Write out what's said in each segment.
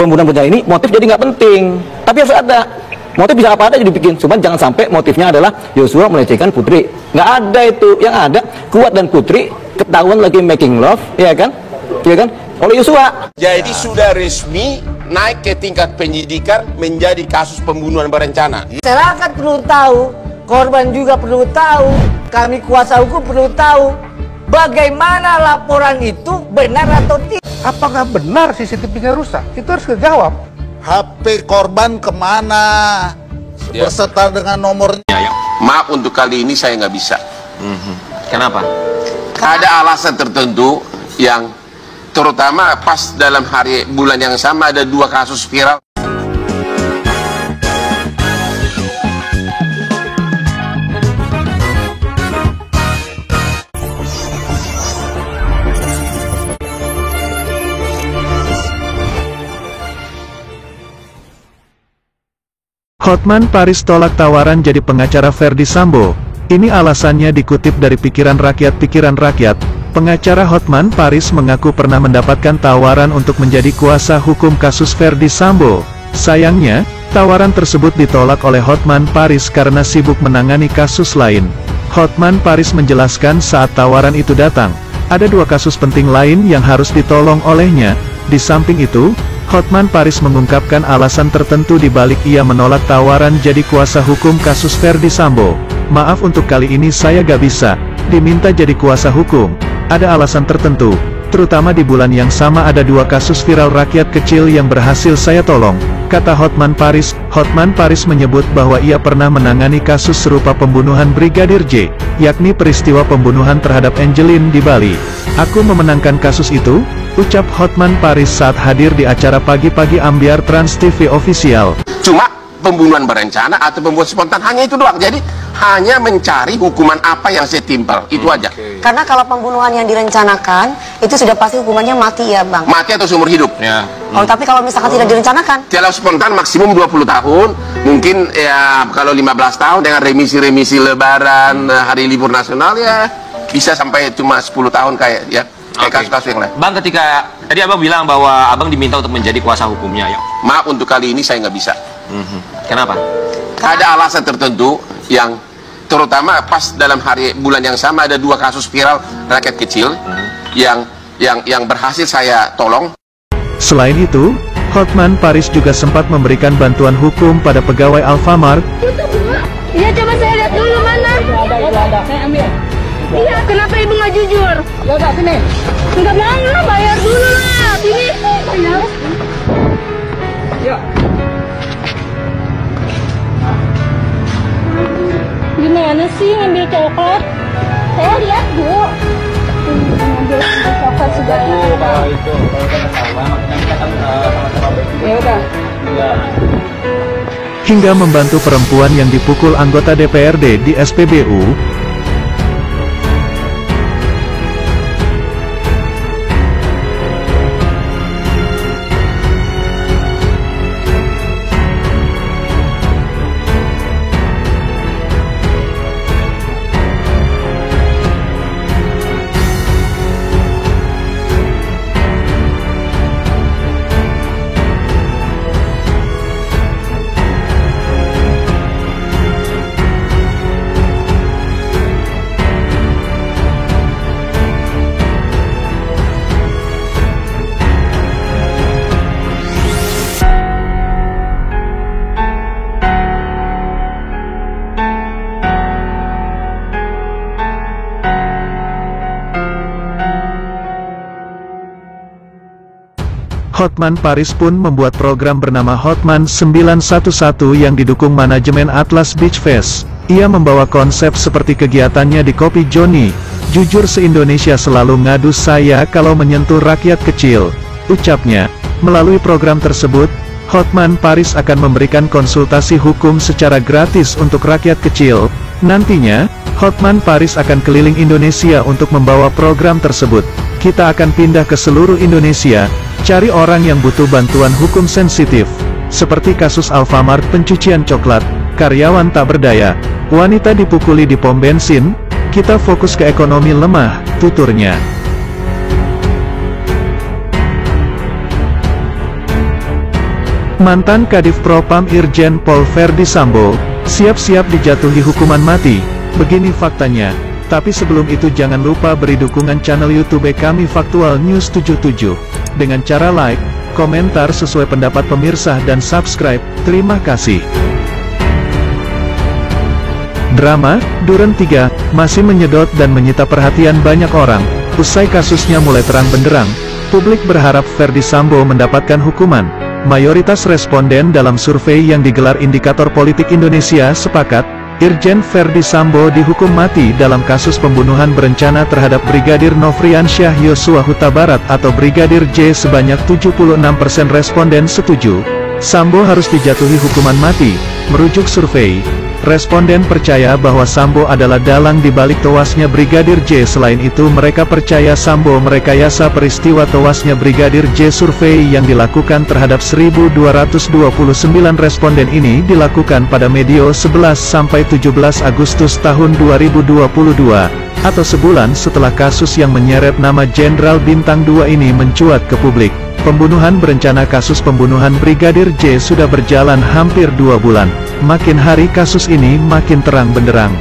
pembunuhan berencana ini motif jadi nggak penting, tapi harus ada motif. Bisa apa ada jadi bikin, cuman jangan sampai motifnya adalah Yosua melecehkan Putri. Nggak ada itu. Yang ada Kuat dan Putri ketahuan lagi making love, ya kan oleh Yosua. Jadi sudah resmi naik ke tingkat penyidikan menjadi kasus pembunuhan berencana. Masyarakat perlu tahu, korban juga perlu tahu, kami kuasa hukum perlu tahu bagaimana laporan itu benar atau tidak. Apakah benar CCTV-nya rusak? Itu harus dijawab. HP korban kemana? Beserta dengan nomornya. Maaf, untuk kali ini saya nggak bisa. Kenapa? Ada alasan tertentu yang terutama pas dalam bulan yang sama ada 2 kasus viral. Hotman Paris tolak tawaran jadi pengacara Ferdy Sambo. Ini alasannya dikutip dari Pikiran Rakyat. Pengacara Hotman Paris mengaku pernah mendapatkan tawaran untuk menjadi kuasa hukum kasus Ferdy Sambo. Sayangnya, tawaran tersebut ditolak oleh Hotman Paris karena sibuk menangani kasus lain. Hotman Paris menjelaskan saat tawaran itu datang, ada 2 kasus penting lain yang harus ditolong olehnya. Di samping itu, Hotman Paris mengungkapkan alasan tertentu di balik ia menolak tawaran jadi kuasa hukum kasus Ferdy Sambo. Maaf, untuk kali ini saya gak bisa diminta jadi kuasa hukum. Ada alasan tertentu, terutama di bulan yang sama ada 2 kasus viral rakyat kecil yang berhasil saya tolong, kata Hotman Paris. Hotman Paris menyebut bahwa ia pernah menangani kasus serupa pembunuhan Brigadir J, yakni peristiwa pembunuhan terhadap Angelin di Bali. Aku memenangkan kasus itu, ucap Hotman Paris saat hadir di acara Pagi-Pagi Ambiar Trans TV Official. Cuma pembunuhan berencana atau pembunuhan spontan, hanya itu doang. Jadi hanya mencari hukuman apa yang setimpal, itu aja. Karena kalau pembunuhan yang direncanakan, itu sudah pasti hukumannya mati ya Bang? Mati atau seumur hidup. Ya. Oh, tapi kalau misalkan tidak direncanakan? Kalau spontan maksimum 20 tahun, mungkin ya kalau 15 tahun dengan remisi-remisi lebaran, hari libur nasional ya bisa sampai cuma 10 tahun kayak ya. Kasus-kasus yang lain. Bang, ketika tadi Abang bilang bahwa Abang diminta untuk menjadi kuasa hukumnya, ya. Maaf, untuk kali ini saya nggak bisa. Kenapa? Ada alasan tertentu yang terutama pas dalam bulan yang sama ada 2 kasus viral rakyat kecil yang berhasil saya tolong. Selain itu, Hotman Paris juga sempat memberikan bantuan hukum pada pegawai Alfamart. Iya, coba saya lihat dulu mana. Ada. Saya ambil. Iya, kenapa ibu nggak jujur? Ya udah, sini. Nggak mau lah, bayar dulu lah. Sini. Bayar. Yuk. Gimana sih ngambil coklat? Saya lihat, Bu. Ngambil coklat sudah. Kalau itu, kalau kita ketahuan, makanya kita kan sama-sama begitu. Ya udah. Ya. Hingga membantu perempuan yang dipukul anggota DPRD di SPBU. Hotman Paris pun membuat program bernama Hotman 911 yang didukung manajemen Atlas Beach Fest. Ia membawa konsep seperti kegiatannya di Kopi Joni. Jujur se-Indonesia selalu ngadu saya kalau menyentuh rakyat kecil, ucapnya. Melalui program tersebut, Hotman Paris akan memberikan konsultasi hukum secara gratis untuk rakyat kecil. Nantinya, Hotman Paris akan keliling Indonesia untuk membawa program tersebut. Kita akan pindah ke seluruh Indonesia, cari orang yang butuh bantuan hukum sensitif, seperti kasus Alfamart pencucian coklat, karyawan tak berdaya, wanita dipukuli di pom bensin. Kita fokus ke ekonomi lemah, tuturnya. Mantan Kadif Propam Irjen Pol Verdi Sambo, siap-siap dijatuhi hukuman mati. Begini faktanya. Tapi sebelum itu jangan lupa beri dukungan channel YouTube kami Faktual News 77. Dengan cara like, komentar sesuai pendapat pemirsa dan subscribe. Terima kasih. Drama Duren 3 masih menyedot dan menyita perhatian banyak orang. Usai kasusnya mulai terang benderang, publik berharap Verdi Sambo mendapatkan hukuman. Mayoritas responden dalam survei yang digelar Indikator Politik Indonesia sepakat, Irjen Verdi Sambo dihukum mati dalam kasus pembunuhan berencana terhadap Brigadir Nofriansyah Yosua Huta Barat atau Brigadir J. Sebanyak 76% responden setuju, Sambo harus dijatuhi hukuman mati. Merujuk survei, responden percaya bahwa Sambo adalah dalang di balik tewasnya Brigadir J. Selain itu mereka percaya Sambo merekayasa peristiwa tewasnya Brigadir J. Survei yang dilakukan terhadap 1.229 responden ini dilakukan pada medio 11 sampai 17 Agustus tahun 2022, atau sebulan setelah kasus yang menyeret nama Jenderal Bintang 2 ini mencuat ke publik. Pembunuhan berencana kasus pembunuhan Brigadir J sudah berjalan hampir 2 bulan. Makin hari kasus ini makin terang benderang.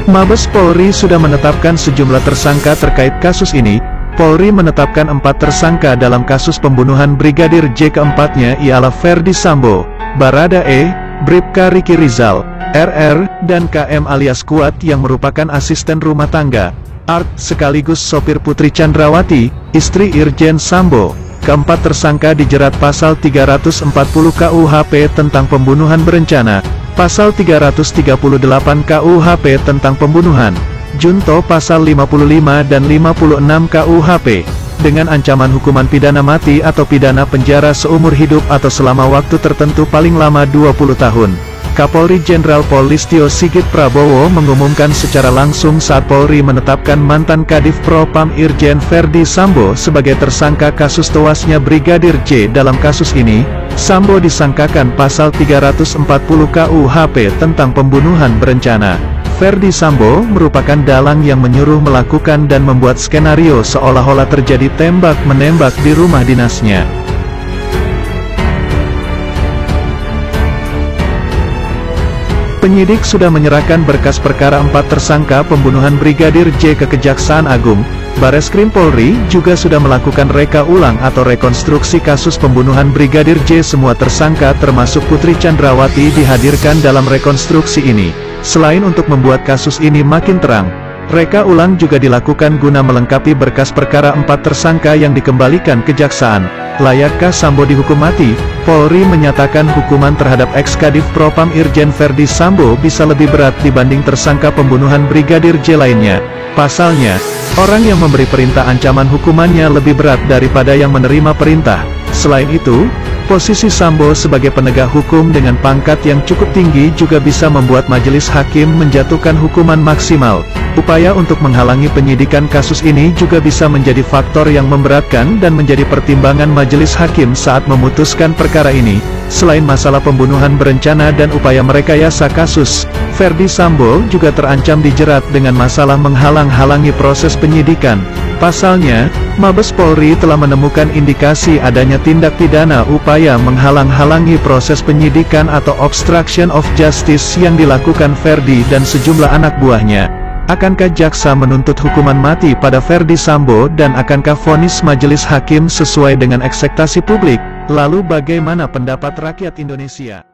Mabes Polri sudah menetapkan sejumlah tersangka terkait kasus ini. Polri menetapkan 4 tersangka dalam kasus pembunuhan Brigadir J. Keempatnya ialah Verdi Sambo, Barada E, Bribka Riki Rizal, RR, dan KM alias Kuat yang merupakan asisten rumah tangga, Art, sekaligus sopir Putri Chandrawati, istri Irjen Sambo. Keempat tersangka dijerat pasal 340 KUHP tentang pembunuhan berencana, pasal 338 KUHP tentang pembunuhan, junto pasal 55 dan 56 KUHP, dengan ancaman hukuman pidana mati atau pidana penjara seumur hidup atau selama waktu tertentu paling lama 20 tahun. Kapolri Jenderal Pol Listio Sigit Prabowo mengumumkan secara langsung saat Polri menetapkan mantan Kadif Propam Irjen Verdi Sambo sebagai tersangka kasus tewasnya Brigadir J. Dalam kasus ini, Sambo disangkakan pasal 340 KUHP tentang pembunuhan berencana. Verdi Sambo merupakan dalang yang menyuruh melakukan dan membuat skenario seolah-olah terjadi tembak-menembak di rumah dinasnya. Penyidik sudah menyerahkan berkas perkara 4 tersangka pembunuhan Brigadir J ke Kejaksaan Agung. Bareskrim Polri juga sudah melakukan reka ulang atau rekonstruksi kasus pembunuhan Brigadir J. Semua tersangka termasuk Putri Chandrawati dihadirkan dalam rekonstruksi ini. Selain untuk membuat kasus ini makin terang, reka ulang juga dilakukan guna melengkapi berkas perkara 4 tersangka yang dikembalikan Kejaksaan. Layakkah Sambo dihukum mati? Polri menyatakan hukuman terhadap ex-Kadif Propam Irjen Verdi Sambo bisa lebih berat dibanding tersangka pembunuhan Brigadir J lainnya. Pasalnya, orang yang memberi perintah ancaman hukumannya lebih berat daripada yang menerima perintah. Selain itu, posisi Sambo sebagai penegak hukum dengan pangkat yang cukup tinggi juga bisa membuat majelis hakim menjatuhkan hukuman maksimal. Upaya untuk menghalangi penyidikan kasus ini juga bisa menjadi faktor yang memberatkan dan menjadi pertimbangan majelis hakim saat memutuskan perkara ini. Selain masalah pembunuhan berencana dan upaya merekayasa kasus, Verdi Sambo juga terancam dijerat dengan masalah menghalang-halangi proses penyidikan. Pasalnya, Mabes Polri telah menemukan indikasi adanya tindak pidana upaya menghalang-halangi proses penyidikan atau obstruction of justice yang dilakukan Verdi dan sejumlah anak buahnya. Akankah jaksa menuntut hukuman mati pada Verdi Sambo dan akankah vonis majelis hakim sesuai dengan ekspektasi publik? Lalu bagaimana pendapat rakyat Indonesia?